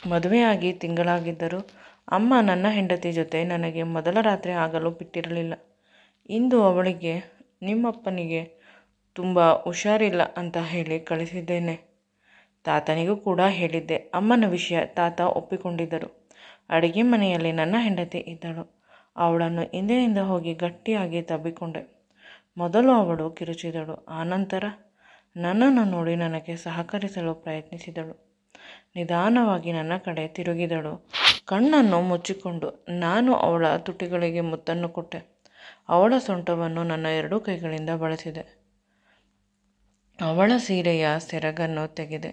ಮದುವೆಯಾಗಿ ತಿಂಗಳಾಗಿದ್ದರೂ ಅಮ್ಮ ನನ್ನ ಹೆಂಡತಿ ಜೊತೆ ನನಗೆ ಮೊದಲ ರಾತ್ರಿ ಆಗಲು ಬಿಟ್ಟಿರಲಿಲ್ಲ. ಇಂದು ಅವಳಿಗೆ ನಿಮ್ಮಪ್ಪನಿಗೆ ತುಂಬ ಹುಷಾರಿಲ್ಲ ಅಂತ ಹೇಳಿ ಕಳಿಸಿದ್ದೇನೆ. ತಾತನಿಗೂ ಕೂಡ ಹೇಳಿದ್ದೆ. ಅಮ್ಮನ ವಿಷಯ ತಾತ ಒಪ್ಪಿಕೊಂಡಿದ್ದರು. ಅಡಿಗೆ ಮನೆಯಲ್ಲಿ ನನ್ನ ಹೆಂಡತಿ ಇದ್ದಳು. ಅವಳನ್ನು ಹಿಂದಿನಿಂದ ಹೋಗಿ ಗಟ್ಟಿಯಾಗಿ ತಬ್ಬಿಕೊಂಡೆ. ಮೊದಲು ಅವಳು ಕಿರುಚಿದಳು. ಆನಂತರ ನನ್ನನ್ನು ನೋಡಿ ನನಗೆ ಸಹಕರಿಸಲು ಪ್ರಯತ್ನಿಸಿದಳು. ನಿಧಾನವಾಗಿ ನನ್ನ ಕಡೆ ತಿರುಗಿದಳು. ಕಣ್ಣನ್ನು ಮುಚ್ಚಿಕೊಂಡು ನಾನು ಅವಳ ತುಟಿಗಳಿಗೆ ಮುತ್ತನ್ನು ಕೊಟ್ಟೆ. ಅವಳ ಸೊಂಟವನ್ನು ನನ್ನ ಎರಡೂ ಕೈಗಳಿಂದ ಬಳಸಿದೆ. ಅವಳ ಸೀರೆಯ ಸೆರಗನ್ನು ತೆಗೆದೆ.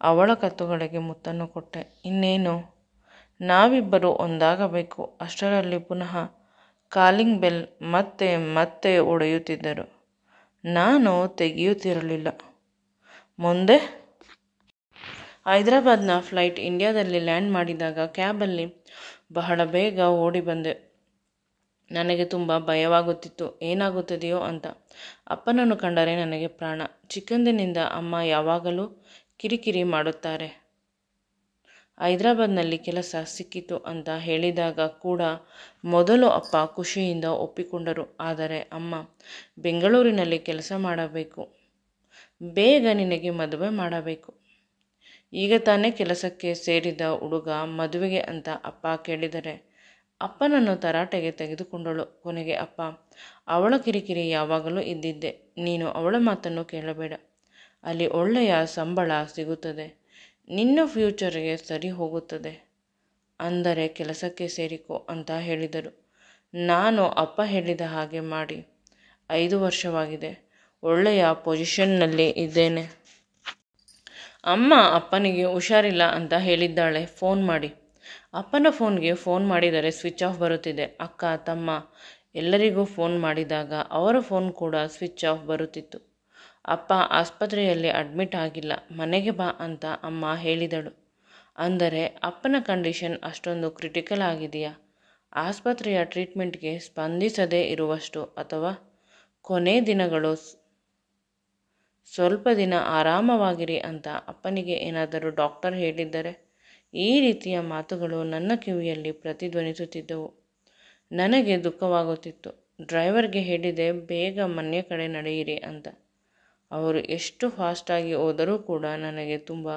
ಅವಳ ಕತ್ತುಗಳಿಗೆ ಮುತ್ತನ್ನು ಕೊಟ್ಟೆ. ಇನ್ನೇನು ನಾವಿಬ್ಬರು ಒಂದಾಗಬೇಕು. ಅಷ್ಟರಲ್ಲಿ ಪುನಃ ಕಾಲಿಂಗ್ ಬೆಲ್ ಮತ್ತೆ ಮತ್ತೆ ಹೊಡೆಯುತ್ತಿದ್ದರು. ನಾನು ತೆಗೆಯುತ್ತಿರಲಿಲ್ಲ. ಮುಂದೆ ಹೈದರಾಬಾದ್ನ ಫ್ಲೈಟ್ ಇಂಡಿಯಾದಲ್ಲಿ ಲ್ಯಾಂಡ್ ಮಾಡಿದಾಗ ಕ್ಯಾಬಲ್ಲಿ ಬಹಳ ಬೇಗ ಓಡಿ ಬಂದೆ. ನನಗೆ ತುಂಬ ಭಯವಾಗುತ್ತಿತ್ತು, ಏನಾಗುತ್ತದೆಯೋ ಅಂತ. ಅಪ್ಪನನ್ನು ಕಂಡರೆ ನನಗೆ ಪ್ರಾಣ. ಚಿಕ್ಕಂದಿನಿಂದ ಅಮ್ಮ ಯಾವಾಗಲೂ ಕಿರಿಕಿರಿ ಮಾಡುತ್ತಾರೆ. ಹೈದರಾಬಾದ್ನಲ್ಲಿ ಕೆಲಸ ಸಿಕ್ಕಿತು ಅಂತ ಹೇಳಿದಾಗ ಕೂಡ ಮೊದಲು ಅಪ್ಪ ಖುಷಿಯಿಂದ ಒಪ್ಪಿಕೊಂಡರು. ಆದರೆ ಅಮ್ಮ ಬೆಂಗಳೂರಿನಲ್ಲಿ ಕೆಲಸ ಮಾಡಬೇಕು, ಬೇಗ ನಿನಗೆ ಮದುವೆ ಮಾಡಬೇಕು. ಈಗ ತಾನೇ ಕೆಲಸಕ್ಕೆ ಸೇರಿದ ಹುಡುಗ ಮದುವೆಗೆ ಅಂತ ಅಪ್ಪ ಕೇಳಿದರೆ ಅಪ್ಪನನ್ನು ತರಾಟೆಗೆ ತೆಗೆದುಕೊಂಡಳು. ಕೊನೆಗೆ ಅಪ್ಪ, ಅವಳ ಕಿರಿಕಿರಿ ಯಾವಾಗಲೂ ಇದ್ದಿದ್ದೆ, ನೀನು ಅವಳ ಮಾತನ್ನು ಕೇಳಬೇಡ. ಅಲ್ಲಿ ಒಳ್ಳೆಯ ಸಂಬಳ ಸಿಗುತ್ತದೆ, ನಿನ್ನ ಫ್ಯೂಚರ್ಗೆ ಸರಿ ಹೋಗುತ್ತದೆ, ಅಂದರೆ ಕೆಲಸಕ್ಕೆ ಸೇರಿಕೋ ಅಂತ ಹೇಳಿದರು. ನಾನು ಅಪ್ಪ ಹೇಳಿದ ಹಾಗೆ ಮಾಡಿ 5 ವರ್ಷವಾಗಿದೆ. ಒಳ್ಳೆಯ ಪೊಸಿಷನ್ನಲ್ಲಿ ಇದ್ದೇನೆ. ಅಮ್ಮ ಅಪ್ಪನಿಗೆ ಹುಷಾರಿಲ್ಲ ಅಂತ ಹೇಳಿದ್ದಾಳೆ ಫೋನ್ ಮಾಡಿ. ಅಪ್ಪನ ಫೋನ್ಗೆ ಫೋನ್ ಮಾಡಿದರೆ ಸ್ವಿಚ್ ಆಫ್ ಬರುತ್ತಿದೆ. ಅಕ್ಕ, ತಮ್ಮ ಎಲ್ಲರಿಗೂ ಫೋನ್ ಮಾಡಿದಾಗ ಅವರ ಫೋನ್ ಕೂಡ ಸ್ವಿಚ್ ಆಫ್ ಬರುತ್ತಿತ್ತು. ಅಪ್ಪ ಆಸ್ಪತ್ರೆಯಲ್ಲಿ ಅಡ್ಮಿಟ್ ಆಗಿಲ್ಲ, ಮನೆಗೆ ಬಾ ಅಂತ ಅಮ್ಮ ಹೇಳಿದಳು. ಅಂದರೆ ಅಪ್ಪನ ಕಂಡೀಷನ್ ಅಷ್ಟೊಂದು ಕ್ರಿಟಿಕಲ್ ಆಗಿದೆಯಾ? ಆಸ್ಪತ್ರೆಯ ಟ್ರೀಟ್ಮೆಂಟ್ಗೆ ಸ್ಪಂದಿಸದೇ ಇರುವಷ್ಟು, ಅಥವಾ ಕೊನೆ ದಿನಗಳು, ಸ್ವಲ್ಪ ದಿನ ಆರಾಮವಾಗಿರಿ ಅಂತ ಅಪ್ಪನಿಗೆ ಏನಾದರೂ ಡಾಕ್ಟರ್ ಹೇಳಿದ್ದರೆ? ಈ ರೀತಿಯ ಮಾತುಗಳು ನನ್ನ ಕಿವಿಯಲ್ಲಿ ಪ್ರತಿಧ್ವನಿಸುತ್ತಿದ್ದವು. ನನಗೆ ದುಃಖವಾಗುತ್ತಿತ್ತು. ಡ್ರೈವರ್ಗೆ ಹೇಳಿದೆ ಬೇಗ ಮನೆ ಕಡೆ ನಡೆಯಿರಿ ಅಂತ. ಅವರು ಎಷ್ಟು ಫಾಸ್ಟಾಗಿ ಹೋದರೂ ಕೂಡ ನನಗೆ ತುಂಬ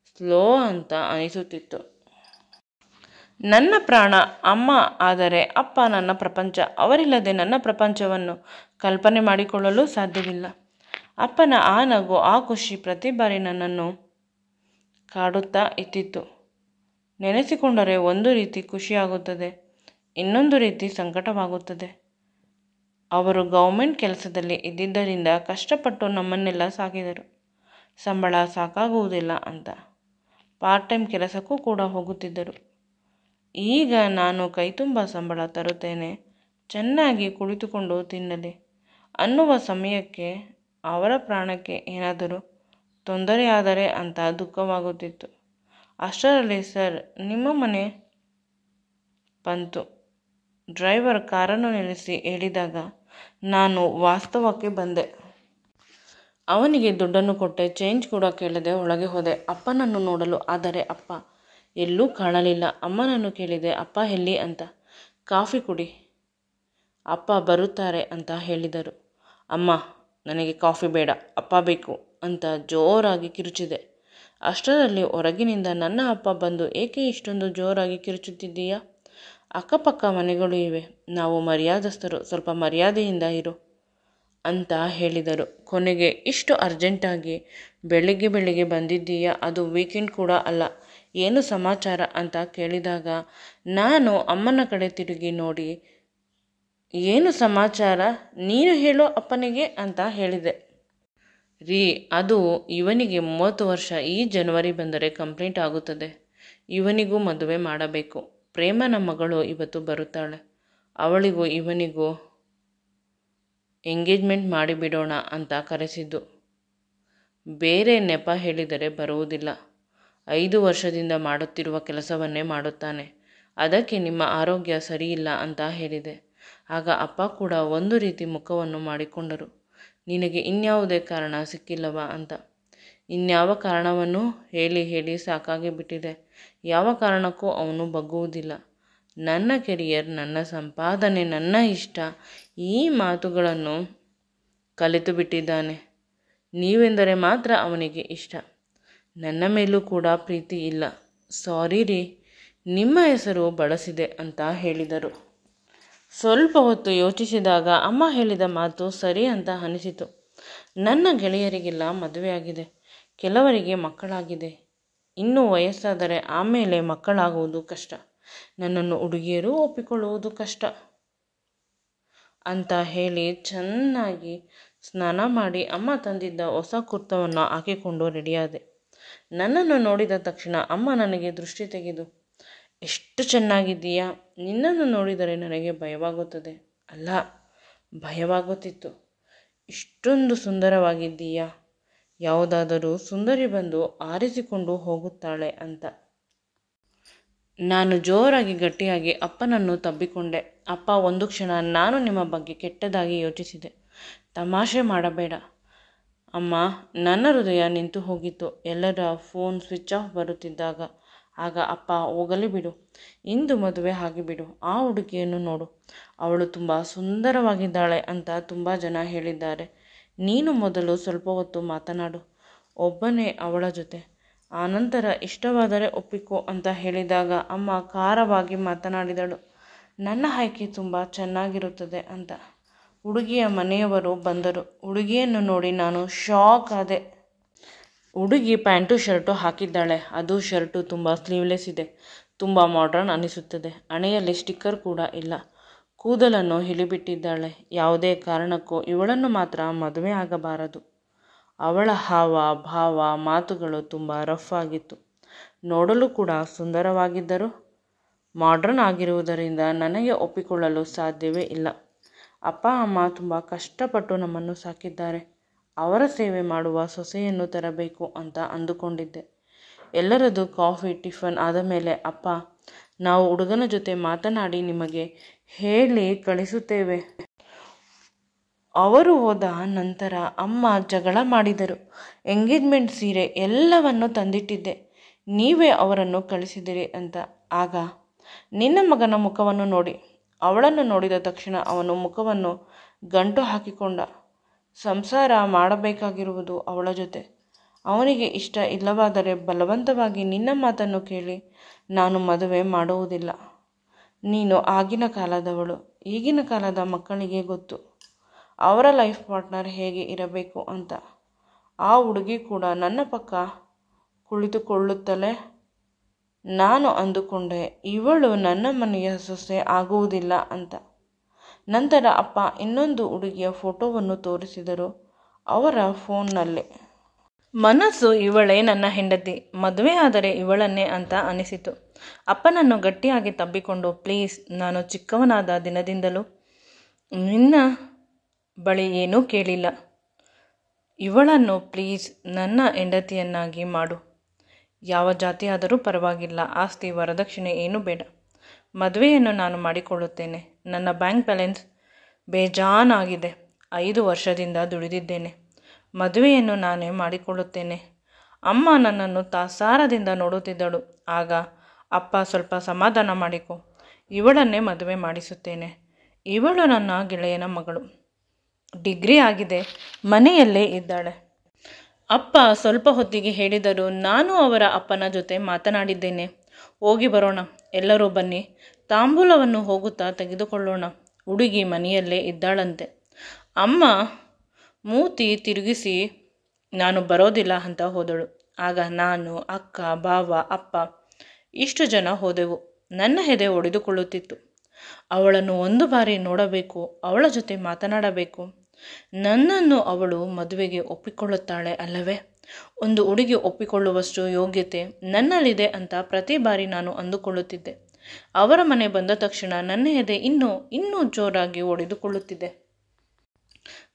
ಸ್ಲೋ ಅಂತ ಅನಿಸುತ್ತಿತ್ತು. ನನ್ನ ಪ್ರಾಣ ಅಮ್ಮ, ಆದರೆ ಅಪ್ಪ ನನ್ನ ಪ್ರಪಂಚ. ಅವರಿಲ್ಲದೆ ನನ್ನ ಪ್ರಪಂಚವನ್ನು ಕಲ್ಪನೆ ಮಾಡಿಕೊಳ್ಳಲು ಸಾಧ್ಯವಿಲ್ಲ. ಅಪ್ಪನ ಆ ನಗು, ಆ ಖುಷಿ ಪ್ರತಿ ಬಾರಿ ನನ್ನನ್ನು ಕಾಡುತ್ತಾ ಇತ್ತಿತ್ತು. ನೆನೆಸಿಕೊಂಡರೆ ಒಂದು ರೀತಿ ಖುಷಿಯಾಗುತ್ತದೆ, ಇನ್ನೊಂದು ರೀತಿ ಸಂಕಟವಾಗುತ್ತದೆ. ಅವರು ಗೌರ್ಮೆಂಟ್ ಕೆಲಸದಲ್ಲಿ ಇದ್ದಿದ್ದರಿಂದ ಕಷ್ಟಪಟ್ಟು ನಮ್ಮನ್ನೆಲ್ಲ ಸಾಕಿದರು. ಸಂಬಳ ಸಾಕಾಗುವುದಿಲ್ಲ ಅಂತ ಪಾರ್ಟ್ ಟೈಮ್ ಕೆಲಸಕ್ಕೂ ಕೂಡ ಹೋಗುತ್ತಿದ್ದರು. ಈಗ ನಾನು ಕೈತುಂಬ ಸಂಬಳ ತರುತ್ತೇನೆ, ಚೆನ್ನಾಗಿ ಕುಳಿತುಕೊಂಡು ತಿನ್ನಲಿ ಅನ್ನುವ ಸಮಯಕ್ಕೆ ಅವರ ಪ್ರಾಣಕ್ಕೆ ಏನಾದರೂ ತೊಂದರೆಯಾದರೆ ಅಂತ ದುಃಖವಾಗುತ್ತಿತ್ತು. ಅಷ್ಟರಲ್ಲಿ ಸರ್, ನಿಮ್ಮ ಮನೆ ಬಂತು. ಡ್ರೈವರ್ ಕಾರನ್ನು ನಿಲ್ಲಿಸಿ ಹೇಳಿದಾಗ ನಾನು ವಾಸ್ತವಕ್ಕೆ ಬಂದೆ. ಅವನಿಗೆ ದುಡ್ಡನ್ನು ಕೊಟ್ಟೆ, ಚೇಂಜ್ ಕೂಡ ಕೇಳದೆ ಒಳಗೆ ಹೋದೆ ಅಪ್ಪನನ್ನು ನೋಡಲು. ಆದರೆ ಅಪ್ಪ ಎಲ್ಲೂ ಕಾಣಲಿಲ್ಲ. ಅಮ್ಮನನ್ನು ಕೇಳಿದೆ, ಅಪ್ಪ ಎಲ್ಲಿ ಅಂತ. ಕಾಫಿ ಕುಡಿ, ಅಪ್ಪ ಬರುತ್ತಾರೆ ಅಂತ ಹೇಳಿದರು. ಅಮ್ಮ, ನನಗೆ ಕಾಫಿ ಬೇಡ, ಅಪ್ಪ ಬೇಕು ಅಂತ ಜೋರಾಗಿ ಕಿರುಚಿದೆ. ಅಷ್ಟರಲ್ಲಿ ಹೊರಗಿನಿಂದ ನನ್ನ ಅಪ್ಪ ಬಂದು, ಏಕೆ ಇಷ್ಟೊಂದು ಜೋರಾಗಿ ಕಿರುಚುತ್ತಿದ್ದೀಯಾ? ಅಕ್ಕಪಕ್ಕ ಮನೆಗಳು ಇವೆ, ನಾವು ಮರ್ಯಾದಸ್ಥರು, ಸ್ವಲ್ಪ ಮರ್ಯಾದೆಯಿಂದ ಇರು ಅಂತ ಹೇಳಿದರು. ಕೊನೆಗೆ ಇಷ್ಟು ಅರ್ಜೆಂಟಾಗಿ ಬೆಳಿಗ್ಗೆ ಬಂದಿದ್ದೀಯಾ? ಅದು ವೀಕೆಂಡ್ ಕೂಡ ಅಲ್ಲ, ಏನು ಸಮಾಚಾರ ಅಂತ ಕೇಳಿದಾಗ ನಾನು ಅಮ್ಮನ ಕಡೆ ತಿರುಗಿ ನೋಡಿ, ಏನು ಸಮಾಚಾರ ನೀನು ಹೇಳೋ ಅಪ್ಪನಿಗೆ ಅಂತ ಹೇಳಿದೆ. ರೀ, ಅದು ಇವನಿಗೆ 30 ವರ್ಷ, ಈ ಜನವರಿ ಬಂದರೆ ಕಂಪ್ಲೀಟ್ ಆಗುತ್ತದೆ. ಇವನಿಗೂ ಮದುವೆ ಮಾಡಬೇಕು. ಪ್ರೇಮನ ಮಗಳು ಇವತ್ತು ಬರುತ್ತಾಳೆ. ಅವಳಿಗೂ ಇವನಿಗೂ ಎಂಗೇಜ್ಮೆಂಟ್ ಮಾಡಿಬಿಡೋಣ ಅಂತ ಕರೆಸಿದ್ದು. ಬೇರೆ ನೆಪ ಹೇಳಿದರೆ ಬರುವುದಿಲ್ಲ. 5 ವರ್ಷದಿಂದ ಮಾಡುತ್ತಿರುವ ಕೆಲಸವನ್ನೇ ಮಾಡುತ್ತಾನೆ. ಅದಕ್ಕೆ ನಿಮ್ಮ ಆರೋಗ್ಯ ಸರಿಯಿಲ್ಲ ಅಂತ ಹೇಳಿದೆ. ಆಗ ಅಪ್ಪ ಕೂಡ ಒಂದು ರೀತಿ ಮುಖವನ್ನು ಮಾಡಿಕೊಂಡರು. ನಿನಗೆ ಇನ್ಯಾವುದೇ ಕಾರಣ ಸಿಕ್ಕಿಲ್ಲವಾ ಅಂತ. ಇನ್ಯಾವ ಕಾರಣವನ್ನು ಹೇಳಿ ಹೇಳಿ ಸಾಕಾಗಿ ಬಿಟ್ಟಿದೆ. ಯಾವ ಕಾರಣಕ್ಕೂ ಅವನು ಬಗ್ಗುವುದಿಲ್ಲ. ನನ್ನ ಕೆರಿಯರ್, ನನ್ನ ಸಂಪಾದನೆ, ನನ್ನ ಇಷ್ಟ, ಈ ಮಾತುಗಳನ್ನು ಕಲಿತು ಬಿಟ್ಟಿದ್ದಾನೆ. ನೀವೆಂದರೆ ಮಾತ್ರ ಅವನಿಗೆ ಇಷ್ಟ. ನನ್ನ ಮೇಲೂ ಕೂಡ ಪ್ರೀತಿ ಇಲ್ಲ. ಸಾರಿ ರೀ, ನಿಮ್ಮ ಹೆಸರು ಬಳಸಿದೆ ಅಂತ ಹೇಳಿದರು. ಸ್ವಲ್ಪ ಹೊತ್ತು ಯೋಚಿಸಿದಾಗ ಅಮ್ಮ ಹೇಳಿದ ಮಾತು ಸರಿ ಅಂತ ಅನಿಸಿತು. ನನ್ನ ಗೆಳೆಯರಿಗೆಲ್ಲ ಮದುವೆಯಾಗಿದೆ, ಕೆಲವರಿಗೆ ಮಕ್ಕಳಾಗಿದೆ. ಇನ್ನೂ ವಯಸ್ಸಾದರೆ ಆಮೇಲೆ ಮಕ್ಕಳಾಗುವುದು ಕಷ್ಟ. ನನ್ನನ್ನು ಹುಡುಗಿಯರು ಒಪ್ಪಿಕೊಳ್ಳುವುದು ಕಷ್ಟ ಅಂತ ಹೇಳಿ ಚೆನ್ನಾಗಿ ಸ್ನಾನ ಮಾಡಿ ಅಮ್ಮ ತಂದಿದ್ದ ಹೊಸ ಕುರ್ತವನ್ನು ಹಾಕಿಕೊಂಡು ರೆಡಿಯಾದೆ. ನನ್ನನ್ನು ನೋಡಿದ ತಕ್ಷಣ ಅಮ್ಮ ನನಗೆ ದೃಷ್ಟಿ ತೆಗೆದು, ಎಷ್ಟು ಚೆನ್ನಾಗಿದ್ದೀಯಾ, ನಿನ್ನನ್ನು ನೋಡಿದರೆ ನನಗೆ ಭಯವಾಗುತ್ತದೆ. ಅಲ್ಲ, ಭಯವಾಗುತ್ತಿತ್ತು. ಇಷ್ಟೊಂದು ಸುಂದರವಾಗಿದ್ದೀಯಾ, ಯಾವುದಾದರೂ ಸುಂದರಿ ಬಂದು ಆರಿಸಿಕೊಂಡು ಹೋಗುತ್ತಾಳೆ ಅಂತ. ನಾನು ಜೋರಾಗಿ ಗಟ್ಟಿಯಾಗಿ ಅಪ್ಪನನ್ನು ತಬ್ಬಿಕೊಂಡೆ. ಅಪ್ಪ, ಒಂದು ಕ್ಷಣ ನಾನು ನಿಮ್ಮ ಬಗ್ಗೆ ಕೆಟ್ಟದಾಗಿ ಯೋಚಿಸಿದೆ. ತಮಾಷೆ ಮಾಡಬೇಡ ಅಮ್ಮ. ನನ್ನ ಹೃದಯ ನಿಂತು ಹೋಗಿತ್ತು ಎಲ್ಲರ ಫೋನ್ ಸ್ವಿಚ್ ಆಫ್ ಬರುತ್ತಿದ್ದಾಗ. ಆಗ ಅಪ್ಪ, ಹೋಗಲಿ ಬಿಡು, ಇಂದು ಮದುವೆ ಆಗಿಬಿಡು. ಆ ಹುಡುಗಿಯನ್ನು ನೋಡು, ಅವಳು ತುಂಬ ಸುಂದರವಾಗಿದ್ದಾಳೆ ಅಂತ ತುಂಬ ಜನ ಹೇಳಿದ್ದಾರೆ. ನೀನು ಮೊದಲು ಸ್ವಲ್ಪ ಹೊತ್ತು ಮಾತನಾಡು, ಒಬ್ಬನೇ ಅವಳ ಜೊತೆ. ಆನಂತರ ಇಷ್ಟವಾದರೆ ಒಪ್ಪಿಕೋ ಅಂತ ಹೇಳಿದಾಗ ಅಮ್ಮ ಖಾರವಾಗಿ ಮಾತನಾಡಿದಳು. ನನ್ನ ಆಯ್ಕೆ ತುಂಬ ಚೆನ್ನಾಗಿರುತ್ತದೆ ಅಂತ. ಹುಡುಗಿಯ ಮನೆಯವರು ಬಂದರು. ಹುಡುಗಿಯನ್ನು ನೋಡಿ ನಾನು ಶಾಕ್ ಆದೆ. ಹುಡುಗಿ ಪ್ಯಾಂಟು ಶರ್ಟು ಹಾಕಿದ್ದಾಳೆ. ಅದು ಶರ್ಟು ತುಂಬ ಸ್ಲೀವ್ಲೆಸ್ ಇದೆ. ತುಂಬ ಮಾಡ್ರನ್ ಅನಿಸುತ್ತದೆ. ಹಣೆಯಲ್ಲಿ ಸ್ಟಿಕ್ಕರ್ ಕೂಡ ಇಲ್ಲ. ಕೂದಲನ್ನು ಹಿಡಿಬಿಟ್ಟಿದ್ದಾಳೆ. ಯಾವುದೇ ಕಾರಣಕ್ಕೂ ಇವಳನ್ನು ಮಾತ್ರ ಮದುವೆ ಆಗಬಾರದು. ಅವಳ ಹಾವ ಭಾವ ಮಾತುಗಳು ತುಂಬ ರಫ್ ಆಗಿತ್ತು. ನೋಡಲು ಕೂಡ ಸುಂದರವಾಗಿದ್ದರು. ಮಾಡ್ರನ್ ಆಗಿರುವುದರಿಂದ ನನಗೆ ಒಪ್ಪಿಕೊಳ್ಳಲು ಸಾಧ್ಯವೇ ಇಲ್ಲ. ಅಪ್ಪ ಅಮ್ಮ ತುಂಬ ಕಷ್ಟಪಟ್ಟು ನಮ್ಮನ್ನು ಸಾಕಿದ್ದಾರೆ. ಅವರ ಸೇವೆ ಮಾಡುವ ಸೊಸೆಯನ್ನು ತರಬೇಕು ಅಂತ ಅಂದುಕೊಂಡಿದ್ದೆ. ಎಲ್ಲರದ್ದು ಕಾಫಿ ಟಿಫನ್ ಆದ ಮೇಲೆ ಅಪ್ಪ, ನಾವು ಹುಡುಗನ ಜೊತೆ ಮಾತನಾಡಿ ನಿಮಗೆ ಹೇಳಿ ಕಳಿಸುತ್ತೇವೆ. ಅವರು ಹೋದ ನಂತರ ಅಮ್ಮ ಜಗಳ ಮಾಡಿದರು. ಎಂಗೇಜ್ಮೆಂಟ್ ಸೀರೆ ಎಲ್ಲವನ್ನು ತಂದಿಟ್ಟಿದ್ದೆ, ನೀವೇ ಅವರನ್ನು ಕಳಿಸಿದಿರಿ ಅಂತ. ಆಗ ನಿನ್ನ ಮಗನ ಮುಖವನ್ನು ನೋಡಿ. ಅವಳನ್ನು ನೋಡಿದ ತಕ್ಷಣ ಅವನು ಮುಖವನ್ನು ಗಂಟು ಹಾಕಿಕೊಂಡ. ಸಂಸಾರ ಮಾಡಬೇಕಾಗಿರುವುದು ಅವಳ ಜೊತೆ. ಅವನಿಗೆ ಇಷ್ಟ ಇಲ್ಲವಾದರೆ ಬಲವಂತವಾಗಿ ನಿನ್ನ ಮಾತನ್ನು ಕೇಳಿ ನಾನು ಮದುವೆ ಮಾಡುವುದಿಲ್ಲ. ನೀನು ಆಗಿನ ಕಾಲದವಳು. ಈಗಿನ ಕಾಲದ ಮಕ್ಕಳಿಗೆ ಗೊತ್ತು ಅವರ ಲೈಫ್ ಪಾರ್ಟ್ನರ್ ಹೇಗೆ ಇರಬೇಕು ಅಂತ. ಆ ಹುಡುಗಿ ಕೂಡ ನನ್ನ ಪಕ್ಕ ಕುಳಿತುಕೊಳ್ಳುತ್ತಲೇ ನಾನು ಅಂದುಕೊಂಡೆ, ಇವಳು ನನ್ನ ಮನೆಯ ಸೊಸೆ ಆಗುವುದಿಲ್ಲ ಅಂತ. ನಂತರ ಅಪ್ಪ ಇನ್ನೊಂದು ಹುಡುಗಿಯ ಫೋಟೋವನ್ನು ತೋರಿಸಿದರು ಅವರ ಫೋನ್ನಲ್ಲೇ. ಮನಸ್ಸು ಇವಳೇ ನನ್ನ ಹೆಂಡತಿ, ಮದುವೆ ಆದರೆ ಇವಳನ್ನೇ ಅಂತ ಅನಿಸಿತು. ಅಪ್ಪನನ್ನು ಗಟ್ಟಿಯಾಗಿ ತಬ್ಬಿಕೊಂಡು, ಪ್ಲೀಸ್, ನಾನು ಚಿಕ್ಕವನಾದ ದಿನದಿಂದಲೂ ನಿನ್ನ ಬಳಿ ಏನೂ ಕೇಳಿಲ್ಲ. ಇವಳನ್ನು ಪ್ಲೀಸ್ ನನ್ನ ಹೆಂಡತಿಯನ್ನಾಗಿ ಮಾಡು. ಯಾವ ಜಾತಿಯಾದರೂ ಪರವಾಗಿಲ್ಲ. ಆಸ್ತಿ ವರದಕ್ಷಿಣೆ ಏನೂ ಬೇಡ. ಮದುವೆಯನ್ನು ನಾನು ಮಾಡಿಕೊಳ್ಳುತ್ತೇನೆ. ನನ್ನ ಬ್ಯಾಂಕ್ ಬ್ಯಾಲೆನ್ಸ್ ಬೇಜಾನಾಗಿದೆ. 5 ವರ್ಷದಿಂದ ದುಡಿದಿದ್ದೇನೆ. ಮದುವೆಯನ್ನು ನಾನೇ ಮಾಡಿಕೊಳ್ಳುತ್ತೇನೆ. ಅಮ್ಮ ನನ್ನನ್ನು ತಾತ್ಸಾರದಿಂದ ನೋಡುತ್ತಿದ್ದಳು. ಆಗ ಅಪ್ಪ, ಸ್ವಲ್ಪ ಸಮಾಧಾನ ಮಾಡಿಕೊ, ಇವಳನ್ನೇ ಮದುವೆ ಮಾಡಿಸುತ್ತೇನೆ. ಇವಳು ನನ್ನ ಗೆಳೆಯನ ಮಗಳು, ಡಿಗ್ರಿ ಆಗಿದೆ, ಮನೆಯಲ್ಲೇ ಇದ್ದಾಳೆ. ಅಪ್ಪ ಸ್ವಲ್ಪ ಹೊತ್ತಿಗೆ ಹೇಳಿದರು. ನಾನು ಅವರ ಅಪ್ಪನ ಜೊತೆ ಮಾತನಾಡಿದ್ದೇನೆ. ಹೋಗಿ ಬರೋಣ, ಎಲ್ಲರೂ ಬನ್ನಿ. ತಾಂಬೂಲವನ್ನು ಹೋಗುತ್ತಾ ತೆಗೆದುಕೊಳ್ಳೋಣ. ಹುಡುಗಿ ಮನೆಯಲ್ಲೇ ಇದ್ದಾಳಂತೆ. ಅಮ್ಮ ಮೂತಿ ತಿರುಗಿಸಿ ನಾನು ಬರೋದಿಲ್ಲ ಅಂತ ಹೋದಳು. ಆಗ ನಾನು, ಅಕ್ಕ, ಬಾವ, ಅಪ್ಪ ಇಷ್ಟು ಜನ ಹೋದೆವು. ನನ್ನ ಎದೆ ಒಡೆದುಕೊಳ್ಳುತ್ತಿತ್ತು. ಅವಳನ್ನು ಒಂದು ಬಾರಿ ನೋಡಬೇಕು, ಅವಳ ಜೊತೆ ಮಾತನಾಡಬೇಕು. ನನ್ನನ್ನು ಅವಳು ಮದುವೆಗೆ ಒಪ್ಪಿಕೊಳ್ಳುತ್ತಾಳೆ ಅಲ್ಲವೇ? ಒಂದು ಹುಡುಗಿ ಒಪ್ಪಿಕೊಳ್ಳುವಷ್ಟು ಯೋಗ್ಯತೆ ನನ್ನಲ್ಲಿದೆ ಅಂತ ಪ್ರತಿ ಬಾರಿ ನಾನು ಅಂದುಕೊಳ್ಳುತ್ತಿದ್ದೆ. ಅವರ ಮನೆ ಬಂದ ತಕ್ಷಣ ನನ್ನ ಎದೆ ಇನ್ನೂ ಜೋರಾಗಿ ಒಡೆದುಕೊಳ್ಳುತ್ತಿದೆ.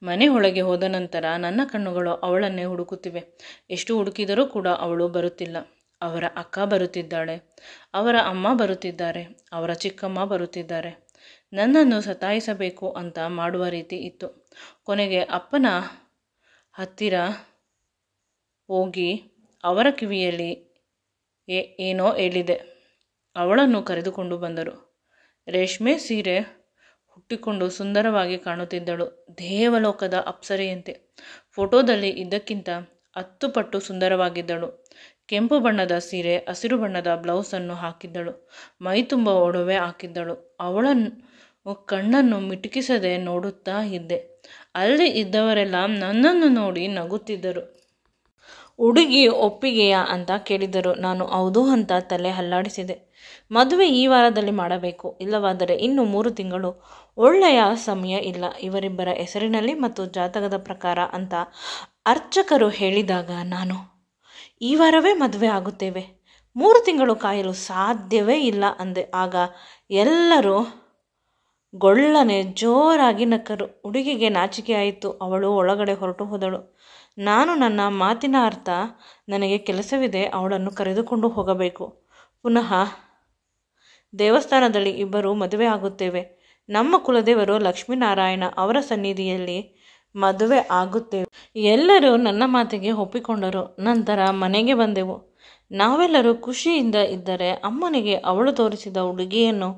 ಮನೆ ಒಳಗೆ ಹೋದ ನಂತರ ನನ್ನ ಕಣ್ಣುಗಳು ಅವಳನ್ನೇ ಹುಡುಕುತ್ತಿವೆ. ಎಷ್ಟು ಹುಡುಕಿದರೂ ಕೂಡ ಅವಳು ಬರುತ್ತಿಲ್ಲ. ಅವರ ಅಕ್ಕ ಬರುತ್ತಿದ್ದಾಳೆ, ಅವರ ಅಮ್ಮ ಬರುತ್ತಿದ್ದಾರೆ, ಅವರ ಚಿಕ್ಕಮ್ಮ ಬರುತ್ತಿದ್ದಾರೆ. ನನ್ನನ್ನು ಸತಾಯಿಸಬೇಕು ಅಂತ ಮಾಡುವ ರೀತಿ ಇತ್ತು. ಕೊನೆಗೆ ಅಪ್ಪನ ಹತ್ತಿರ ಹೋಗಿ ಅವರ ಕಿವಿಯಲ್ಲಿ ಏನೋ ಹೇಳಿದೆ. ಅವಳನ್ನು ಕರೆದುಕೊಂಡು ಬಂದರು. ರೇಷ್ಮೆ ಸೀರೆ ಹುಟ್ಟಿಕೊಂಡು ಸುಂದರವಾಗಿ ಕಾಣುತ್ತಿದ್ದಳು. ದೇವಲೋಕದ ಅಪ್ಸರೆಯಂತೆ. ಫೋಟೋದಲ್ಲಿ ಇದ್ದಕ್ಕಿಂತ 10 ಪಟ್ಟು ಸುಂದರವಾಗಿದ್ದಳು. ಕೆಂಪು ಬಣ್ಣದ ಸೀರೆ, ಹಸಿರು ಬಣ್ಣದ ಬ್ಲೌಸನ್ನು ಹಾಕಿದ್ದಳು. ಮೈ ತುಂಬ ಒಡವೆ ಹಾಕಿದ್ದಳು. ಅವಳನ್ನು ಕಣ್ಣನ್ನು ಮಿಟುಕಿಸದೆ ನೋಡುತ್ತಾ ಇದ್ದೆ. ಅಲ್ಲಿ ಇದ್ದವರೆಲ್ಲ ನನ್ನನ್ನು ನೋಡಿ ನಗುತ್ತಿದ್ದರು. ಹುಡುಗಿ ಒಪ್ಪಿಗೆಯಾ ಅಂತ ಕೇಳಿದರು. ನಾನು ಹೌದು ಅಂತ ತಲೆ ಅಲ್ಲಾಡಿಸಿದೆ. ಮದುವೆ ಈ ವಾರದಲ್ಲಿ ಮಾಡಬೇಕು, ಇಲ್ಲವಾದರೆ ಇನ್ನು 3 ತಿಂಗಳು. ಒಳ್ಳೆಯ ಸಮಯ ಇಲ್ಲ ಇವರಿಬ್ಬರ ಹೆಸರಿನಲ್ಲಿ ಮತ್ತು ಜಾತಕದ ಪ್ರಕಾರ ಅಂತ ಅರ್ಚಕರು ಹೇಳಿದಾಗ ನಾನು ಈ ವಾರವೇ ಮದುವೆ ಆಗುತ್ತೇವೆ, 3 ತಿಂಗಳು ಕಾಯಲು ಸಾಧ್ಯವೇ ಇಲ್ಲ ಅಂದೆ. ಆಗ ಎಲ್ಲರೂ ಗೊಳ್ಳನೆ ಜೋರಾಗಿ ನಕ್ಕರು. ಹುಡುಗಿಗೆ ನಾಚಿಕೆ ಆಯಿತು. ಅವಳು ಒಳಗಡೆ ಹೊರಟು ಹೋದಳು. ನಾನು ನನ್ನ ಮಾತಿನ ಅರ್ಥ, ನನಗೆ ಕೆಲಸವಿದೆ, ಅವಳನ್ನು ಕರೆದುಕೊಂಡು ಹೋಗಬೇಕು. ಪುನಃ ದೇವಸ್ಥಾನದಲ್ಲಿ ಇಬ್ಬರು ಮದುವೆ ಆಗುತ್ತೇವೆ. ನಮ್ಮ ಕುಲದೇವರು ಲಕ್ಷ್ಮೀನಾರಾಯಣ ಅವರ ಸನ್ನಿಧಿಯಲ್ಲಿ ಮದುವೆ ಆಗುತ್ತೇವೆ. ಎಲ್ಲರೂ ನನ್ನ ಮಾತಿಗೆ ಒಪ್ಪಿಕೊಂಡರು. ನಂತರ ಮನೆಗೆ ಬಂದೆವು. ನಾವೆಲ್ಲರೂ ಖುಷಿಯಿಂದ ಇದ್ದರೆ ಅಮ್ಮನಿಗೆ ಅವಳು ತೋರಿಸಿದ ಹುಡುಗಿಯನ್ನು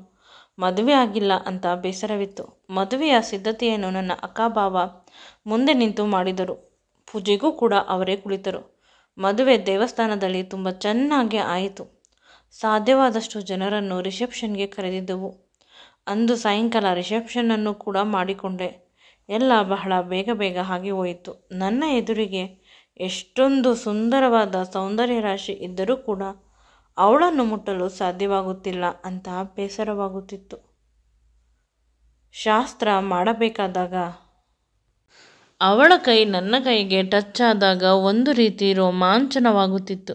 ಮದುವೆ ಆಗಿಲ್ಲ ಅಂತ ಬೇಸರವಿತ್ತು. ಮದುವೆಯ ಸಿದ್ಧತೆಯನ್ನು ನನ್ನ ಅಕ್ಕ ಭಾವ ಮುಂದೆ ನಿಂತು ಮಾಡಿದರು. ಪೂಜೆಗೂ ಕೂಡ ಅವರೇ ಕುಳಿತರು. ಮದುವೆ ದೇವಸ್ಥಾನದಲ್ಲಿ ತುಂಬ ಚೆನ್ನಾಗಿ ಆಯಿತು. ಸಾಧ್ಯವಾದಷ್ಟು ಜನರನ್ನು ರಿಸೆಪ್ಷನ್ಗೆ ಕರೆದಿದ್ದೆವು. ಅಂದು ಸಾಯಂಕಾಲ ರಿಸೆಪ್ಷನ್ನನ್ನು ಕೂಡ ಮಾಡಿಕೊಂಡೆ. ಎಲ್ಲ ಬಹಳ ಬೇಗ ಬೇಗ ಆಗಿ ಹೋಯಿತು. ನನ್ನ ಎದುರಿಗೆ ಎಷ್ಟೊಂದು ಸುಂದರವಾದ ಸೌಂದರ್ಯ ರಾಶಿ ಇದ್ದರೂ ಕೂಡ ಅವಳನ್ನು ಮುಟ್ಟಲು ಸಾಧ್ಯವಾಗುತ್ತಿಲ್ಲ ಅಂತ ಬೇಸರವಾಗುತ್ತಿತ್ತು. ಶಾಸ್ತ್ರ ಮಾಡಬೇಕಾದಾಗ ಅವಳ ಕೈ ನನ್ನ ಕೈಗೆ ಟಚ್ ಆದಾಗ ಒಂದು ರೀತಿ ರೋಮಾಂಚನವಾಗುತ್ತಿತ್ತು.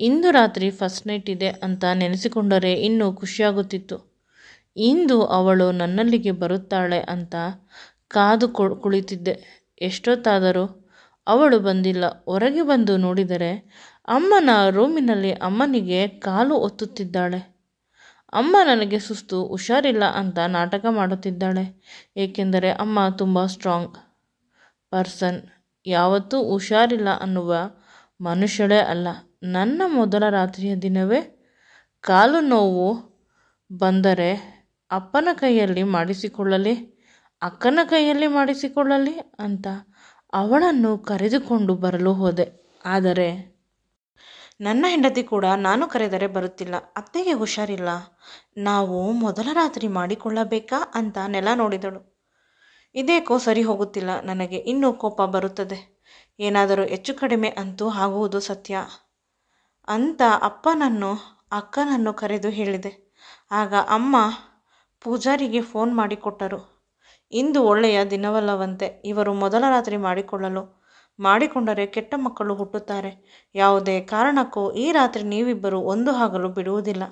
ಇಂದು ರಾತ್ರಿ ಫಸ್ಟ್ ನೈಟ್ ಇದೆ ಅಂತ ನೆನೆಸಿಕೊಂಡರೆ ಇನ್ನೂ ಖುಷಿಯಾಗುತ್ತಿತ್ತು. ಇಂದು ಅವಳು ನನ್ನಲ್ಲಿಗೆ ಬರುತ್ತಾಳೆ ಅಂತ ಕಾದು ಕುಳಿತಿದ್ದೆ. ಎಷ್ಟೊತ್ತಾದರೂ ಅವಳು ಬಂದಿಲ್ಲ. ಹೊರಗೆ ಬಂದು ನೋಡಿದರೆ ಅಮ್ಮನ ರೂಮಿನಲ್ಲಿ ಅಮ್ಮನಿಗೆ ಕಾಲು ಒತ್ತುತ್ತಿದ್ದಾಳೆ. ಅಮ್ಮ ನನಗೆ ಸುಸ್ತು, ಹುಷಾರಿಲ್ಲ ಅಂತ ನಾಟಕ ಮಾಡುತ್ತಿದ್ದಾಳೆ. ಏಕೆಂದರೆ ಅಮ್ಮ ತುಂಬ ಸ್ಟ್ರಾಂಗ್ ಪರ್ಸನ್, ಯಾವತ್ತೂ ಹುಷಾರಿಲ್ಲ ಅನ್ನುವ ಮನುಷ್ಯಳೇ ಅಲ್ಲ. ನನ್ನ ಮೊದಲ ರಾತ್ರಿಯ ದಿನವೇ ಕಾಲು ನೋವು ಬಂದರೆ ಅಪ್ಪನ ಕೈಯಲ್ಲಿ ಮಾಡಿಸಿಕೊಳ್ಳಲಿ, ಅಕ್ಕನ ಕೈಯಲ್ಲಿ ಮಾಡಿಸಿಕೊಳ್ಳಲಿ ಅಂತ ಅವಳನ್ನು ಕರೆದುಕೊಂಡು ಬರಲು ಹೋದೆ. ಆದರೆ ನನ್ನ ಹೆಂಡತಿ ಕೂಡ ನಾನು ಕರೆದರೆ ಬರುತ್ತಿಲ್ಲ. ಅತ್ತೆಗೆ ಹುಷಾರಿಲ್ಲ, ನಾವು ಮೊದಲ ರಾತ್ರಿ ಮಾಡಿಕೊಳ್ಳಬೇಕಾ ಅಂತ ನೆಲ ನೋಡಿದಳು. ಇದೇಕೋ ಸರಿ ಹೋಗುತ್ತಿಲ್ಲ. ನನಗೆ ಇನ್ನೂ ಕೋಪ ಬರುತ್ತದೆ. ಏನಾದರೂ ಹೆಚ್ಚು ಕಡಿಮೆ ಅಂತೂ ಆಗುವುದು ಸತ್ಯ ಅಂತ ಅಕ್ಕನನ್ನು ಕರೆದು ಹೇಳಿದೆ. ಆಗ ಅಮ್ಮ ಪೂಜಾರಿಗೆ ಫೋನ್ ಮಾಡಿಕೊಟ್ಟರು. ಇಂದು ಒಳ್ಳೆಯ ದಿನವಲ್ಲವಂತೆ. ಇವರು ಮೊದಲ ರಾತ್ರಿ ಮಾಡಿಕೊಂಡರೆ ಕೆಟ್ಟ ಮಕ್ಕಳು ಹುಟ್ಟುತ್ತಾರೆ. ಯಾವುದೇ ಕಾರಣಕ್ಕೂ ಈ ರಾತ್ರಿ ನೀವಿಬ್ಬರು ಒಂದು ಆಗಲು ಬಿಡುವುದಿಲ್ಲ.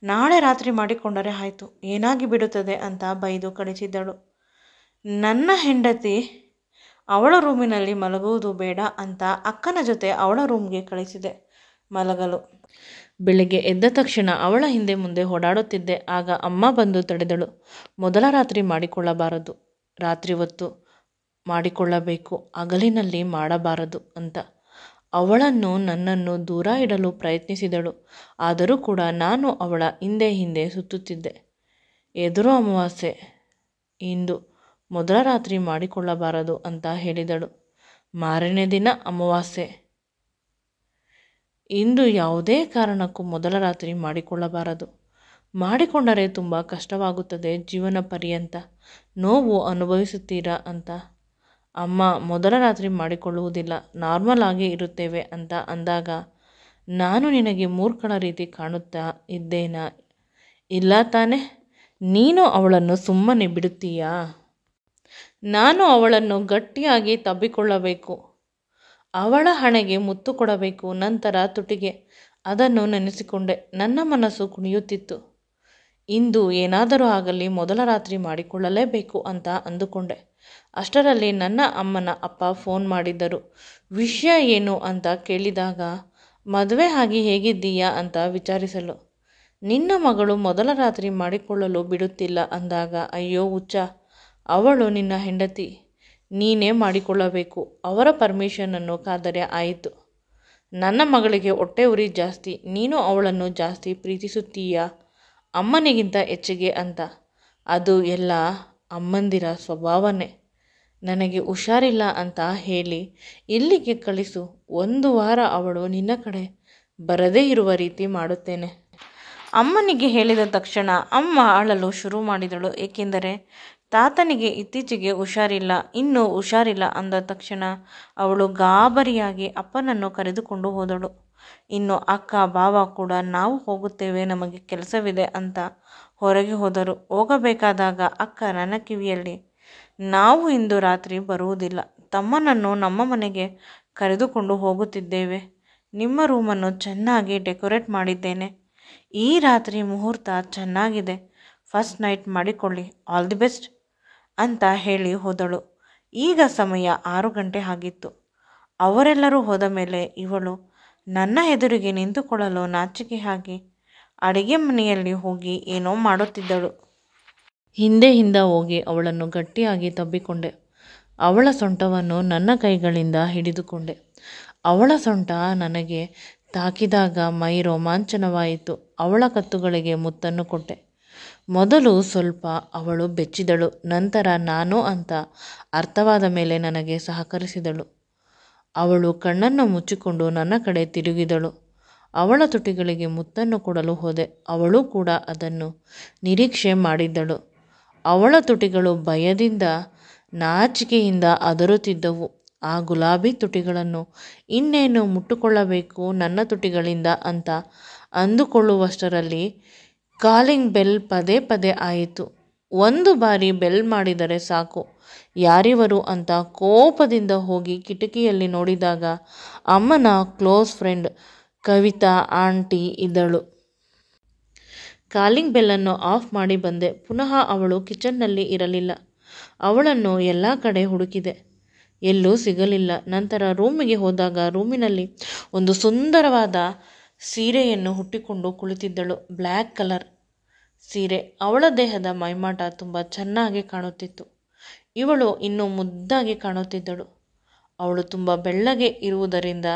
ನಾಳೆ ರಾತ್ರಿ ಮಾಡಿಕೊಂಡರೆ ಆಯಿತು, ಏನಾಗಿ ಬಿಡುತ್ತದೆ ಅಂತ ಬೈದು ಕಳಿಸಿದ್ದಳು. ನನ್ನ ಹೆಂಡತಿ ಅವಳ ರೂಮಿನಲ್ಲಿ ಮಲಗುವುದು ಬೇಡ ಅಂತ ಅಕ್ಕನ ಜೊತೆ ಅವಳ ರೂಮ್ಗೆ ಕಳಿಸಿದೆ ಮಲಗಲು. ಬೆಳಗ್ಗೆ ಎದ್ದ ತಕ್ಷಣ ಅವಳ ಹಿಂದೆ ಮುಂದೆ ಓಡಾಡುತ್ತಿದ್ದೆ. ಆಗ ಅಮ್ಮ ಬಂದು ತಡೆದಳು. ಮೊದಲ ರಾತ್ರಿ ಮಾಡಿಕೊಳ್ಳಬಾರದು, ರಾತ್ರಿ ಹೊತ್ತು ಮಾಡಿಕೊಳ್ಳಬೇಕು, ಹಗಲಿನಲ್ಲಿ ಮಾಡಬಾರದು ಅಂತ ಅವಳನ್ನು ನನ್ನನ್ನು ದೂರ ಇಡಲು ಪ್ರಯತ್ನಿಸಿದಳು. ಆದರೂ ಕೂಡ ನಾನು ಅವಳ ಹಿಂದೆ ಸುತ್ತುತ್ತಿದ್ದೆ. ಎದುರು ಅಮಾವಾಸ್ಯೆ, ಇಂದು ಮೊದಲ ರಾತ್ರಿ ಮಾಡಿಕೊಳ್ಳಬಾರದು ಅಂತ ಹೇಳಿದಳು. ಮಾರನೇ ದಿನ ಅಮಾವಾಸ್ಯೆ. ಇಂದು ಯಾವುದೇ ಕಾರಣಕ್ಕೂ ಮೊದಲ ರಾತ್ರಿ ಮಾಡಿಕೊಳ್ಳಬಾರದು. ಮಾಡಿಕೊಂಡರೆ ತುಂಬ ಕಷ್ಟವಾಗುತ್ತದೆ, ಜೀವನ ಪರ್ಯಂತ ನೋವು ಅನುಭವಿಸುತ್ತೀರಾ ಅಂತ. ಅಮ್ಮ ಮೊದಲ ರಾತ್ರಿ ಮಾಡಿಕೊಳ್ಳುವುದಿಲ್ಲ, ನಾರ್ಮಲ್ ಆಗಿ ಇರುತ್ತೇವೆ ಅಂತ ಅಂದಾಗ ನಾನು ನಿನಗೆ ಮೂರ್ಖಳ ರೀತಿ ಕಾಣುತ್ತಾ ಇದ್ದೇನಾ? ಇಲ್ಲ ತಾನೆ? ನೀನು ಅವಳನ್ನು ಸುಮ್ಮನೆ ಬಿಡುತ್ತೀಯಾ? ನಾನು ಅವಳನ್ನು ಗಟ್ಟಿಯಾಗಿ ತಬ್ಬಿಕೊಳ್ಳಬೇಕು, ಅವಳ ಹಣೆಗೆ ಮುತ್ತು ಕೊಡಬೇಕು, ನಂತರ ತುಟಿಗೆ. ಅದನ್ನು ನೆನೆಸಿಕೊಂಡೆ. ನನ್ನ ಮನಸ್ಸು ಕುಣಿಯುತ್ತಿತ್ತು. ಇಂದು ಏನಾದರೂ ಆಗಲಿ ಮೊದಲ ರಾತ್ರಿ ಮಾಡಿಕೊಳ್ಳಲೇಬೇಕು ಅಂತ ಅಂದುಕೊಂಡೆ. ಅಷ್ಟರಲ್ಲಿ ನನ್ನ ಅಮ್ಮನ ಅಪ್ಪ ಫೋನ್ ಮಾಡಿದ್ದರು. ವಿಷಯ ಏನು ಅಂತ ಕೇಳಿದಾಗ ಮದುವೆ ಆಗಿ ಹೇಗಿದ್ದೀಯಾ ಅಂತ ವಿಚಾರಿಸಲು. ನಿನ್ನ ಮಗಳು ಮೊದಲ ರಾತ್ರಿ ಮಾಡಿಕೊಳ್ಳಲು ಬಿಡುತ್ತಿಲ್ಲ ಅಂದಾಗ, ಅಯ್ಯೋ ಹುಚ್ಚ, ಅವಳು ನಿನ್ನ ಹೆಂಡತಿ, ನೀನೇ ಮಾಡಿಕೊಳ್ಳಬೇಕು, ಅವರ ಪರ್ಮಿಷನನ್ನು ಕಾದರೆ ಆಯಿತು. ನನ್ನ ಮಗಳಿಗೆ ಹೊಟ್ಟೆ ಉರಿ ಜಾಸ್ತಿ, ನೀನು ಅವಳನ್ನು ಜಾಸ್ತಿ ಪ್ರೀತಿಸುತ್ತೀಯಾ ಅಮ್ಮನಿಗಿಂತ ಹೆಚ್ಚಿಗೆ ಅಂತ. ಅದು ಎಲ್ಲ ಅಮ್ಮಂದಿರ ಸ್ವಭಾವನೇ. ನನಗೆ ಹುಷಾರಿಲ್ಲ ಅಂತ ಹೇಳಿ ಇಲ್ಲಿಗೆ ಕಳಿಸು. 1 ವಾರ ಅವಳು ನಿನ್ನ ಕಡೆ ಬರದೇ ಇರುವ ರೀತಿ ಮಾಡುತ್ತೇನೆ. ಅಮ್ಮನಿಗೆ ಹೇಳಿದ ತಕ್ಷಣ ಅಮ್ಮ ಅಳಲು ಶುರು ಮಾಡಿದಳು. ಏಕೆಂದರೆ ತಾತನಿಗೆ ಇತ್ತೀಚೆಗೆ ಹುಷಾರಿಲ್ಲ. ಇನ್ನೂ ಹುಷಾರಿಲ್ಲ ಅಂದ ತಕ್ಷಣ ಅವಳು ಗಾಬರಿಯಾಗಿ ಅಪ್ಪನನ್ನು ಕರೆದುಕೊಂಡು ಹೋದಳು. ಇನ್ನು ಅಕ್ಕ ಭಾವ ಕೂಡ ನಾವು ಹೋಗುತ್ತೇವೆ, ನಮಗೆ ಕೆಲಸವಿದೆ ಅಂತ ಹೊರಗೆ ಹೋದರು. ಹೋಗಬೇಕಾದಾಗ ಅಕ್ಕ ನನ್ನ ಕಿವಿಯಲ್ಲಿ, ನಾವು ಇಂದು ರಾತ್ರಿ ಬರುವುದಿಲ್ಲ, ತಮ್ಮನನ್ನು ನಮ್ಮ ಮನೆಗೆ ಕರೆದುಕೊಂಡು ಹೋಗುತ್ತಿದ್ದೇವೆ. ನಿಮ್ಮ ರೂಮನ್ನು ಚೆನ್ನಾಗಿ ಡೆಕೋರೇಟ್ ಮಾಡಿದ್ದೇನೆ. ಈ ರಾತ್ರಿ ಮುಹೂರ್ತ ಚೆನ್ನಾಗಿದೆ, ಫಸ್ಟ್ ನೈಟ್ ಮಾಡಿಕೊಳ್ಳಿ, ಆಲ್ ದಿ ಬೆಸ್ಟ್ ಅಂತ ಹೇಳಿ ಹೋದಳು. ಈಗ ಸಮಯ 6 ಗಂಟೆ ಆಗಿತ್ತು. ಅವರೆಲ್ಲರೂ ಹೋದ ಮೇಲೆ ಇವಳು ನನ್ನ ಎದುರಿಗೆ ನಿಂತುಕೊಳ್ಳಲು ನಾಚಿಕೆ ಆಗಿ ಅಡಿಗೆ ಮನೆಯಲ್ಲಿ ಹೋಗಿ ಏನೋ ಮಾಡುತ್ತಿದ್ದಳು. ಹಿಂದೆ ಹೋಗಿ ಅವಳನ್ನು ಗಟ್ಟಿಯಾಗಿ ತಬ್ಬಿಕೊಂಡೆ. ಅವಳ ಸೊಂಟವನ್ನು ನನ್ನ ಕೈಗಳಿಂದ ಹಿಡಿದುಕೊಂಡೆ. ಅವಳ ಸೊಂಟ ನನಗೆ ತಾಕಿದಾಗ ಮೈ ರೋಮಾಂಚನವಾಯಿತು. ಅವಳ ಕತ್ತುಗಳಿಗೆ ಮುತ್ತನ್ನು ಕೊಟ್ಟೆ. ಮೊದಲು ಸ್ವಲ್ಪ ಅವಳು ಬೆಚ್ಚಿದಳು. ನಂತರ ನಾನು ಅಂತ ಅರ್ಥವಾದ ಮೇಲೆ ನನಗೆ ಸಹಕರಿಸಿದಳು. ಅವಳು ಕಣ್ಣನ್ನು ಮುಚ್ಚಿಕೊಂಡು ನನ್ನ ಕಡೆ ತಿರುಗಿದಳು. ಅವಳ ತುಟಿಗಳಿಗೆ ಮುತ್ತನ್ನು ಕೊಡಲು ಹೋದೆ. ಅವಳು ಕೂಡ ಅದನ್ನು ನಿರೀಕ್ಷೆ ಮಾಡಿದ್ದಳು. ಅವಳ ತುಟಿಗಳು ಭಯದಿಂದ, ನಾಚಿಕೆಯಿಂದ ಅದರುತ್ತಿದ್ದವು. ಆ ಗುಲಾಬಿ ತುಟಿಗಳನ್ನು ಇನ್ನೇನು ಮುಟ್ಟುಕೊಳ್ಳಬೇಕು ನನ್ನ ತುಟಿಗಳಿಂದ ಅಂತ ಅಂದುಕೊಳ್ಳುವಷ್ಟರಲ್ಲಿ ಕಾಲಿಂಗ್ ಬೆಲ್ ಪದೇ ಪದೇ ಆಯಿತು. 1 ಬಾರಿ ಬೆಲ್ ಮಾಡಿದರೆ ಸಾಕು, ಯಾರಿವರು ಅಂತ ಕೋಪದಿಂದ ಹೋಗಿ ಕಿಟಕಿಯಲ್ಲಿ ನೋಡಿದಾಗ ಅಮ್ಮನ ಕ್ಲೋಸ್ ಫ್ರೆಂಡ್ ಕವಿತಾ ಆಂಟಿ ಇದ್ದಳು. ಕಾಲಿಂಗ್ ಬೆಲ್ಲನ್ನು ಆಫ್ ಮಾಡಿ ಬಂದೆ. ಪುನಃ ಅವಳು ಕಿಚನ್ನಲ್ಲಿ ಇರಲಿಲ್ಲ. ಅವಳನ್ನು ಎಲ್ಲ ಕಡೆ ಹುಡುಕಿದೆ, ಎಲ್ಲೂ ಸಿಗಲಿಲ್ಲ. ನಂತರ ರೂಮಿಗೆ ಹೋದಾಗ ರೂಮಿನಲ್ಲಿ ಒಂದು ಸುಂದರವಾದ ಸೀರೆಯನ್ನು ಹುಟ್ಟಿಕೊಂಡು ಕುಳಿತಿದ್ದಳು. ಬ್ಲ್ಯಾಕ್ ಕಲರ್ ಸೀರೆ. ಅವಳ ದೇಹದ ಮೈಮಾಟ ತುಂಬ ಚೆನ್ನಾಗಿ ಕಾಣುತ್ತಿತ್ತು. ಇವಳು ಇನ್ನೂ ಮುದ್ದಾಗಿ ಕಾಣುತ್ತಿದ್ದಳು. ಅವಳು ತುಂಬ ಬೆಳ್ಳಗೆ ಇರುವುದರಿಂದ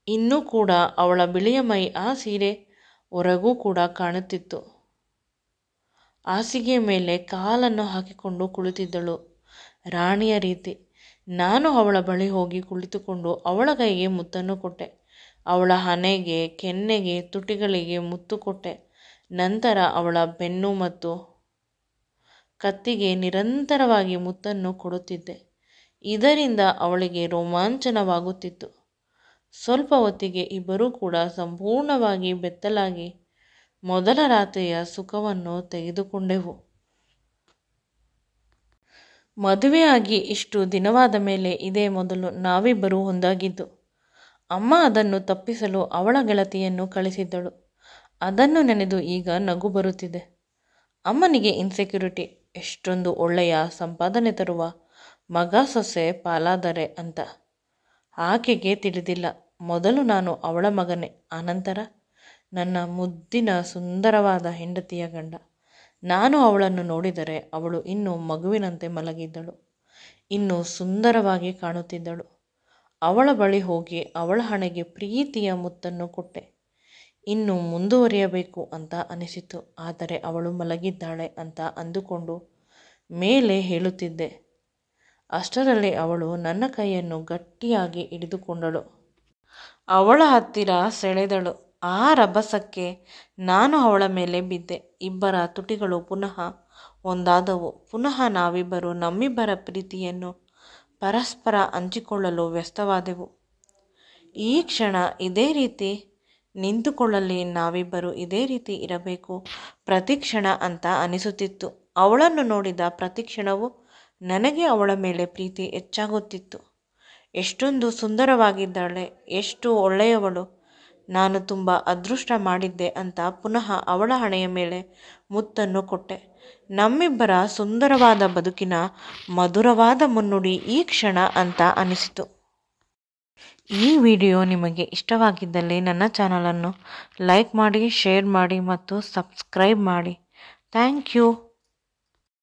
ಇನ್ನೂ ಕೂಡ ಅವಳ ಬಿಳಿಯ ಮೈ ಆ ಸೀರೆ ಹೊರಗೂ ಕೂಡ ಕಾಣುತ್ತಿತ್ತು. ಹಾಸಿಗೆ ಮೇಲೆ ಕಾಲನ್ನು ಹಾಕಿಕೊಂಡು ಕುಳಿತಿದ್ದಳು ರಾಣಿಯ ರೀತಿ. ನಾನು ಅವಳ ಬಳಿ ಹೋಗಿ ಕುಳಿತುಕೊಂಡು ಅವಳ ಕೈಗೆ ಮುತ್ತನ್ನು ಕೊಟ್ಟೆ. ಅವಳ ಹಣೆಗೆ, ಕೆನ್ನೆಗೆ, ತುಟಿಗಳಿಗೆ ಮುತ್ತು ಕೊಟ್ಟೆ. ನಂತರ ಅವಳ ಬೆನ್ನು ಮತ್ತು ಕತ್ತಿಗೆ ನಿರಂತರವಾಗಿ ಮುತ್ತನ್ನು ಕೊಡುತ್ತಿದ್ದೆ. ಇದರಿಂದ ಅವಳಿಗೆ ರೋಮಾಂಚನವಾಗುತ್ತಿತ್ತು. ಸ್ವಲ್ಪ ಹೊತ್ತಿಗೆ ಇಬ್ಬರೂ ಕೂಡ ಸಂಪೂರ್ಣವಾಗಿ ಬೆತ್ತಲಾಗಿ ಮೊದಲ ರಾತ್ರಿಯ ಸುಖವನ್ನು ತೆಗೆದುಕೊಂಡೆವು. ಮದುವೆಯಾಗಿ ಇಷ್ಟು ದಿನವಾದ ಮೇಲೆ ಇದೇ ಮೊದಲು ನಾವಿಬ್ಬರೂ ಒಂದಾಗಿದ್ದು. ಅಮ್ಮ ಅದನ್ನು ತಪ್ಪಿಸಲು ಅವಳ ಗೆಳತಿಯನ್ನು ಕಳಿಸಿದ್ದಳು. ಅದನ್ನು ನೆನೆದು ಈಗ ನಗು ಬರುತ್ತಿದೆ. ಅಮ್ಮನಿಗೆ ಇನ್ಸೆಕ್ಯೂರಿಟಿ, ಎಷ್ಟೊಂದು ಒಳ್ಳೆಯ ಸಂಪಾದನೆ ತರುವ ಮಗ ಸೊಸೆ ಪಾಲಾದರೆ ಅಂತ. ಆಕೆಗೆ ತಿಳಿದಿಲ್ಲ. ಮೊದಲು ನಾನು ಅವಳ ಮಗನೇ, ಆನಂತರ ನನ್ನ ಮುದ್ದಿನ ಸುಂದರವಾದ ಹೆಂಡತಿಯ ಗಂಡ. ನಾನು ಅವಳನ್ನು ನೋಡಿದರೆ ಅವಳು ಇನ್ನೂ ಮಗುವಿನಂತೆ ಮಲಗಿದ್ದಳು. ಇನ್ನೂ ಸುಂದರವಾಗಿ ಕಾಣುತ್ತಿದ್ದಳು. ಅವಳ ಬಳಿ ಹೋಗಿ ಅವಳ ಹಣೆಗೆ ಪ್ರೀತಿಯ ಮುತ್ತನ್ನು ಕೊಟ್ಟೆ. ಇನ್ನು ಮುಂದುವರಿಯಬೇಕು ಅಂತ ಅನಿಸಿತು. ಆದರೆ ಅವಳು ಮಲಗಿದ್ದಾಳೆ ಅಂತ ಅಂದುಕೊಂಡು ಮೇಲೆ ಹೇಳುತ್ತಿದ್ದೆ. ಅಷ್ಟರಲ್ಲಿ ಅವಳು ನನ್ನ ಕೈಯನ್ನು ಗಟ್ಟಿಯಾಗಿ ಹಿಡಿದುಕೊಂಡಳು. ಅವಳ ಹತ್ತಿರ ಸೆಳೆದಳು. ಆ ರಭಸಕ್ಕೆ ನಾನು ಅವಳ ಮೇಲೆ ಬಿದ್ದೆ. ಇಬ್ಬರ ತುಟಿಗಳು ಪುನಃ ಒಂದಾದವು. ಪುನಃ ನಾವಿಬ್ಬರು ನಮ್ಮಿಬ್ಬರ ಪ್ರೀತಿಯನ್ನು ಪರಸ್ಪರ ಹಂಚಿಕೊಳ್ಳಲು ವ್ಯಸ್ತವಾದೆವು. ಈ ಕ್ಷಣ ಇದೇ ರೀತಿ ನಿಂತುಕೊಳ್ಳಲಿ, ನಾವಿಬ್ಬರು ಇದೇ ರೀತಿ ಇರಬೇಕು ಪ್ರತಿ ಕ್ಷಣ ಅಂತ ಅನಿಸುತ್ತಿತ್ತು. ಅವಳನ್ನು ನೋಡಿದ ಪ್ರತಿ ಕ್ಷಣವೂ ನನಗೆ ಅವಳ ಮೇಲೆ ಪ್ರೀತಿ ಹೆಚ್ಚಾಗುತ್ತಿತ್ತು. ಎಷ್ಟೊಂದು ಸುಂದರವಾಗಿದ್ದಾಳೆ, ಎಷ್ಟು ಒಳ್ಳೆಯವಳು, ನಾನು ತುಂಬ ಅದೃಷ್ಟ ಮಾಡಿದ್ದೆ ಅಂತ ಪುನಃ ಅವಳ ಹಣೆಯ ಮೇಲೆ ಮುತ್ತನ್ನು ಕೊಟ್ಟೆ. ನಮ್ಮಿಬ್ಬರ ಸುಂದರವಾದ ಬದುಕಿನ ಮಧುರವಾದ ಮುನ್ನುಡಿ ಈ ಕ್ಷಣ ಅಂತ ಅನಿಸಿತು. ಈ ವಿಡಿಯೋ ನಿಮಗೆ ಇಷ್ಟವಾಗಿದ್ದಲ್ಲಿ ನನ್ನ ಚಾನಲನ್ನು ಲೈಕ್ ಮಾಡಿ, ಶೇರ್ ಮಾಡಿ ಮತ್ತು ಸಬ್ಸ್ಕ್ರೈಬ್ ಮಾಡಿ. Thank you.